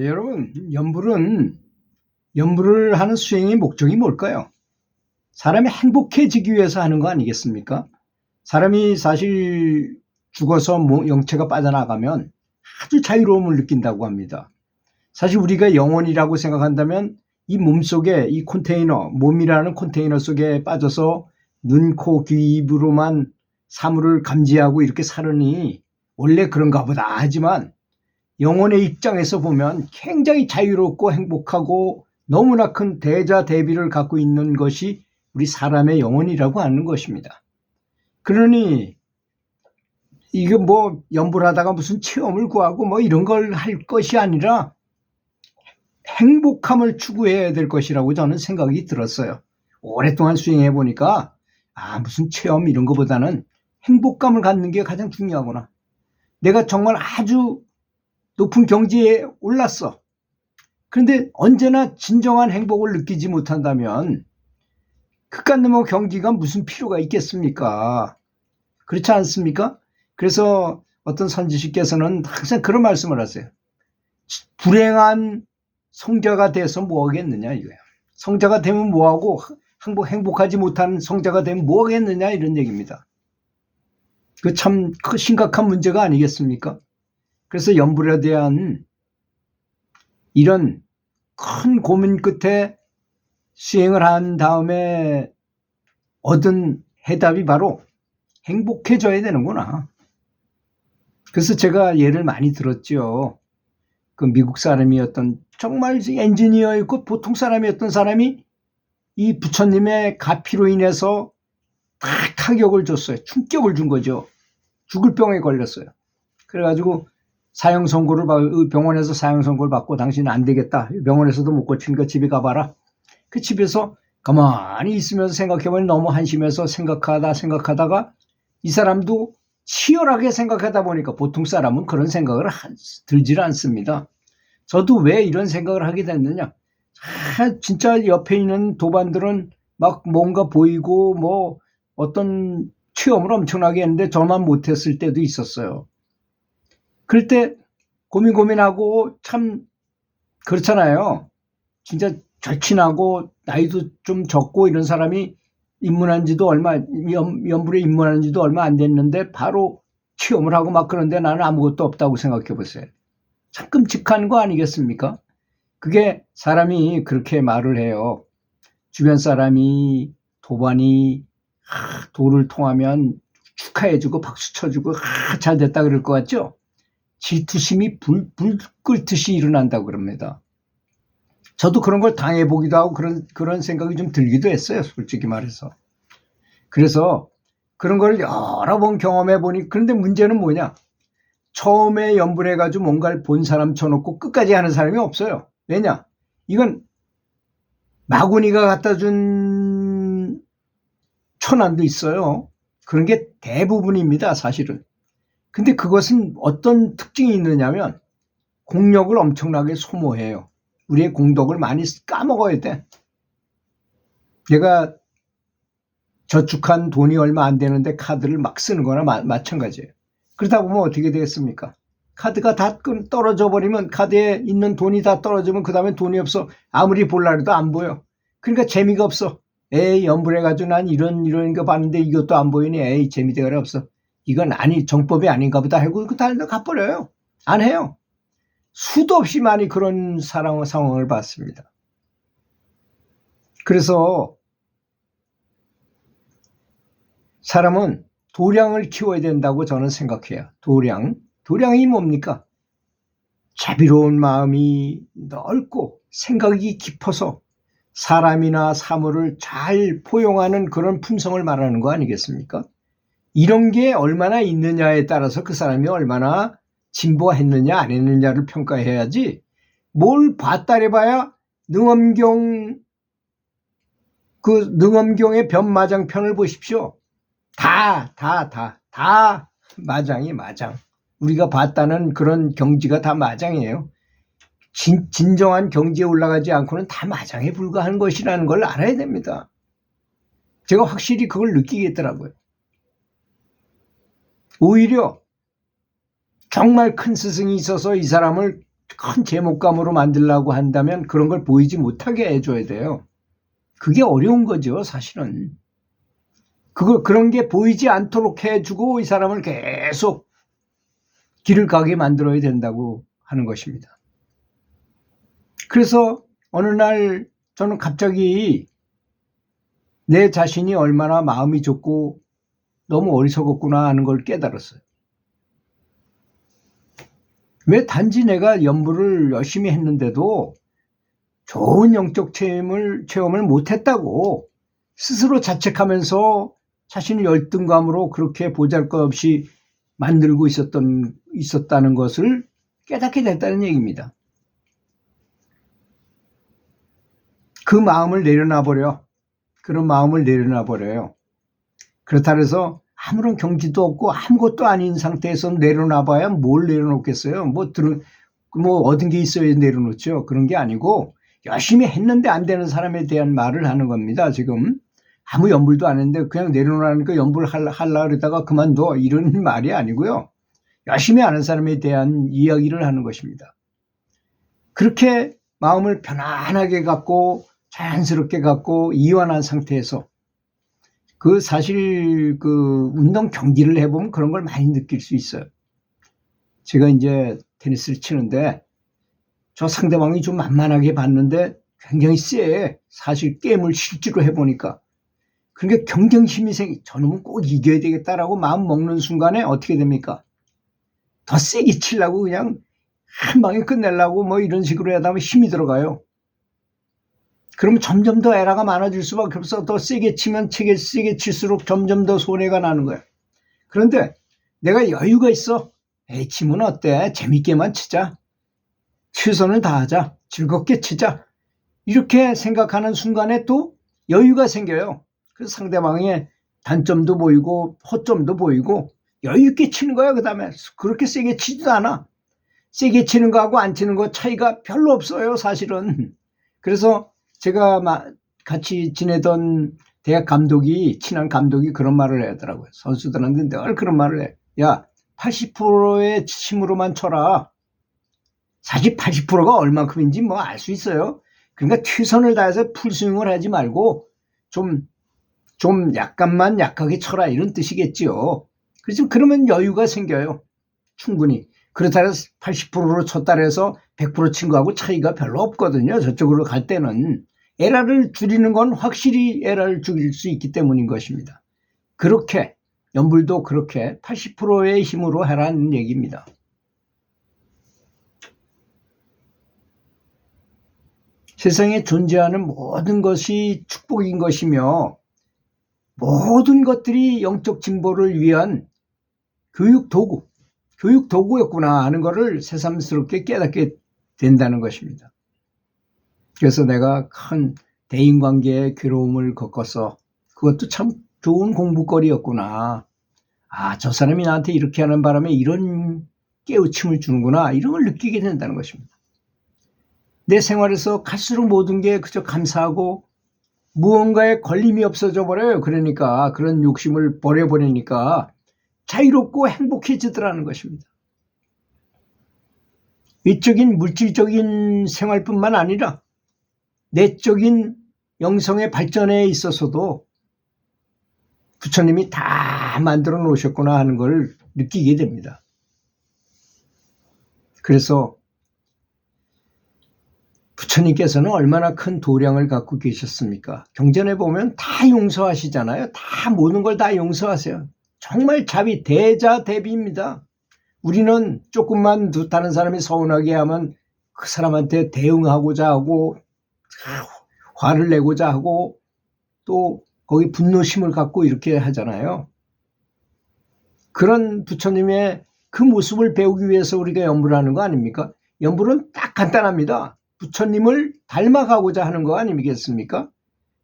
여러분, 연불을 하는 수행의 목적이 뭘까요? 사람이 행복해지기 위해서 하는 거 아니겠습니까? 사람이 사실 죽어서 영체가 빠져나가면 아주 자유로움을 느낀다고 합니다. 사실 우리가 영혼이라고 생각한다면 이 몸속에 이 컨테이너, 몸이라는 컨테이너 속에 빠져서 눈, 코, 귀, 입으로만 사물을 감지하고 이렇게 사느니 원래 그런가 보다 하지만 영혼의 입장에서 보면 굉장히 자유롭고 행복하고 너무나 큰 대자대비를 갖고 있는 것이 우리 사람의 영혼이라고 하는 것입니다. 그러니 이게 뭐 연불하다가 무슨 체험을 구하고 뭐 이런 걸 할 것이 아니라 행복함을 추구해야 될 것이라고 저는 생각이 들었어요. 오랫동안 수행해 보니까 무슨 체험 이런 것보다는 행복감을 갖는 게 가장 중요하구나. 내가 정말 아주 높은 경지에 올랐어. 그런데 언제나 진정한 행복을 느끼지 못한다면 그깟 넘어 경지가 무슨 필요가 있겠습니까? 그렇지 않습니까? 그래서 어떤 선지식께서는 항상 그런 말씀을 하세요. 불행한 성자가 돼서 뭐 하겠느냐 이거예요. 성자가 되면 뭐하고 행복하지 못한 성자가 되면 뭐 하겠느냐 이런 얘기입니다. 그 참 심각한 문제가 아니겠습니까? 그래서 연불에 대한 이런 큰 고민 끝에 수행을 한 다음에 얻은 해답이 바로 행복해져야 되는구나. 그래서 제가 예를 많이 들었죠. 그 미국 사람이었던 정말 엔지니어였고 보통 사람이었던 사람이 이 부처님의 가피로 인해서 다 타격을 줬어요. 충격을 준 거죠. 죽을 병에 걸렸어요. 그래가지고 사형 선고를 병원에서 사형 선고를 받고 당신은 안 되겠다. 병원에서도 못 고치니까 집에 가봐라. 그 집에서 가만히 있으면서 생각해보니 너무 한심해서 생각하다가 이 사람도 치열하게 생각하다 보니까 보통 사람은 그런 생각을 들질 않습니다. 저도 왜 이런 생각을 하게 됐느냐. 진짜 옆에 있는 도반들은 막 뭔가 보이고 뭐 어떤 체험을 엄청나게 했는데 저만 못했을 때도 있었어요. 그럴 때 고민하고 참 그렇잖아요. 진짜 절친하고 나이도 좀 적고 이런 사람이 연불에 입문한 지도 얼마 안 됐는데 바로 체험을 하고 막 그런데 나는 아무것도 없다고 생각해 보세요. 참 끔찍한 거 아니겠습니까? 그게 사람이 그렇게 말을 해요. 주변 사람이 도반이 도를 통하면 축하해주고 박수 쳐주고 잘 됐다 그럴 것 같죠? 질투심이 불 끓듯이 일어난다고 그럽니다. 저도 그런 걸 당해보기도 하고 그런 생각이 좀 들기도 했어요. 솔직히 말해서. 그래서 그런 걸 여러 번 경험해 보니 그런데 문제는 뭐냐. 처음에 연불해가지고 뭔가를 본 사람 쳐놓고 끝까지 하는 사람이 없어요. 왜냐. 이건 마구니가 갖다 준 천안도 있어요. 그런 게 대부분입니다. 사실은. 근데 그것은 어떤 특징이 있느냐면 공력을 엄청나게 소모해요. 우리의 공덕을 많이 까먹어야 돼. 내가 저축한 돈이 얼마 안 되는데 카드를 막 쓰는 거나 마찬가지예요. 그러다 보면 어떻게 되겠습니까? 카드가 다 떨어져 버리면 카드에 있는 돈이 다 떨어지면 그 다음에 돈이 없어. 아무리 볼라 해도 안 보여. 그러니까 재미가 없어. 에이 연불해가지고 난 이런 거 봤는데 이것도 안 보이니 에이 재미대가리 없어. 이건 정법이 아닌가 보다 하고 다 가버려요. 안 해요. 수도 없이 많이 그런 상황을 봤습니다. 그래서 사람은 도량을 키워야 된다고 저는 생각해요. 도량이 뭡니까? 자비로운 마음이 넓고 생각이 깊어서 사람이나 사물을 잘 포용하는 그런 품성을 말하는 거 아니겠습니까? 이런 게 얼마나 있느냐에 따라서 그 사람이 얼마나 진보했느냐 안 했느냐를 평가해야지 뭘 봤다 해봐야 능엄경의 변마장편을 보십시오. 다 마장이 마장. 우리가 봤다는 그런 경지가 다 마장이에요. 진정한 경지에 올라가지 않고는 다 마장에 불과한 것이라는 걸 알아야 됩니다. 제가 확실히 그걸 느끼겠더라고요. 오히려 정말 큰 스승이 있어서 이 사람을 큰 제목감으로 만들려고 한다면 그런 걸 보이지 못하게 해줘야 돼요. 그게 어려운 거죠, 사실은. 그런 게 보이지 않도록 해주고 이 사람을 계속 길을 가게 만들어야 된다고 하는 것입니다. 그래서 어느 날 저는 갑자기 내 자신이 얼마나 마음이 좁고 너무 어리석었구나 하는 걸 깨달았어요. 왜 단지 내가 연구를 열심히 했는데도 좋은 영적 체험을 못했다고 스스로 자책하면서 자신을 열등감으로 그렇게 보잘것없이 만들고 있었다는 것을 깨닫게 됐다는 얘기입니다. 그 마음을 내려놔버려. 그런 마음을 내려놔버려요. 그렇다 해서 아무런 경지도 없고 아무것도 아닌 상태에서 내려놔봐야 뭘 내려놓겠어요. 뭐 얻은 게 있어야 내려놓죠. 그런 게 아니고 열심히 했는데 안 되는 사람에 대한 말을 하는 겁니다. 지금 아무 연불도 안 했는데 그냥 내려놓으니까 연불 하려고 그러다가 그만둬 이런 말이 아니고요. 열심히 하는 사람에 대한 이야기를 하는 것입니다. 그렇게 마음을 편안하게 갖고 자연스럽게 갖고 이완한 상태에서 사실 운동 경기를 해보면 그런 걸 많이 느낄 수 있어요. 제가 이제 테니스를 치는데 저 상대방이 좀 만만하게 봤는데 굉장히 세. 사실 게임을 실제로 해보니까. 그러니까 경쟁심이 저놈은 꼭 이겨야 되겠다라고 마음 먹는 순간에 어떻게 됩니까? 더 세게 치려고 그냥 한 방에 끝내려고 뭐 이런 식으로 하다 보면 힘이 들어가요. 그러면 점점 더 에러가 많아질 수밖에 없어. 더 세게 치면 세게 칠수록 점점 더 손해가 나는 거야. 그런데 내가 여유가 있어. 에이, 치면 어때? 재밌게만 치자. 최선을 다하자. 즐겁게 치자. 이렇게 생각하는 순간에 또 여유가 생겨요. 그래서 상대방의 단점도 보이고 허점도 보이고 여유 있게 치는 거야. 그 다음에 그렇게 세게 치지도 않아. 세게 치는 거하고 안 치는 거 차이가 별로 없어요, 사실은. 그래서 제가 같이 지내던 대학 감독이, 친한 감독이 그런 말을 하더라고요. 선수들한테 늘 그런 말을 해. 야, 80%의 힘으로만 쳐라. 사실 80%가 얼만큼인지 뭐 알 수 있어요. 그러니까 최선을 다해서 풀스윙을 하지 말고 좀 약간만 약하게 쳐라 이런 뜻이겠지요. 그래서 그러면 여유가 생겨요. 충분히. 그렇다 해서 80%로 쳤다 해서 100% 친 거하고 차이가 별로 없거든요. 저쪽으로 갈 때는. 에러를 줄이는 건 확실히 에러를 줄일 수 있기 때문인 것입니다. 그렇게 연불도 그렇게 80%의 힘으로 하라는 얘기입니다. 세상에 존재하는 모든 것이 축복인 것이며 모든 것들이 영적 진보를 위한 교육 도구였구나 하는 것을 새삼스럽게 깨닫게 된다는 것입니다. 그래서 내가 큰 대인관계의 괴로움을 겪어서 그것도 참 좋은 공부거리였구나. 아, 저 사람이 나한테 이렇게 하는 바람에 이런 깨우침을 주는구나. 이런 걸 느끼게 된다는 것입니다. 내 생활에서 갈수록 모든 게 그저 감사하고 무언가에 걸림이 없어져 버려요. 그러니까 그런 욕심을 버려버리니까 자유롭고 행복해지더라는 것입니다. 외적인 물질적인 생활뿐만 아니라 내적인 영성의 발전에 있어서도 부처님이 다 만들어 놓으셨구나 하는 걸 느끼게 됩니다. 그래서 부처님께서는 얼마나 큰 도량을 갖고 계셨습니까? 경전에 보면 다 용서하시잖아요. 다 모든 걸 다 용서하세요. 정말 대자대비입니다. 우리는 조금만 다른 사람이 서운하게 하면 그 사람한테 대응하고자 하고 화를 내고자 하고 또 거기 분노심을 갖고 이렇게 하잖아요. 그런 부처님의 그 모습을 배우기 위해서 우리가 연불을 하는 거 아닙니까? 연불은 딱 간단합니다. 부처님을 닮아가고자 하는 거 아니겠습니까?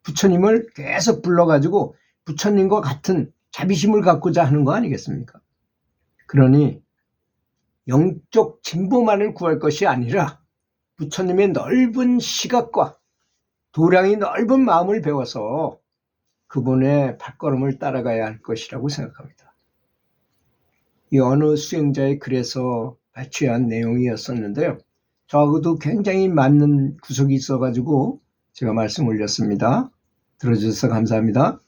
부처님을 계속 불러가지고 부처님과 같은 자비심을 갖고자 하는 거 아니겠습니까? 그러니 영적 진보만을 구할 것이 아니라 부처님의 넓은 시각과 도량이 넓은 마음을 배워서 그분의 발걸음을 따라가야 할 것이라고 생각합니다. 이 어느 수행자의 글에서 발췌한 내용이었었는데요. 저하고도 굉장히 맞는 구석이 있어가지고 제가 말씀 올렸습니다. 들어주셔서 감사합니다.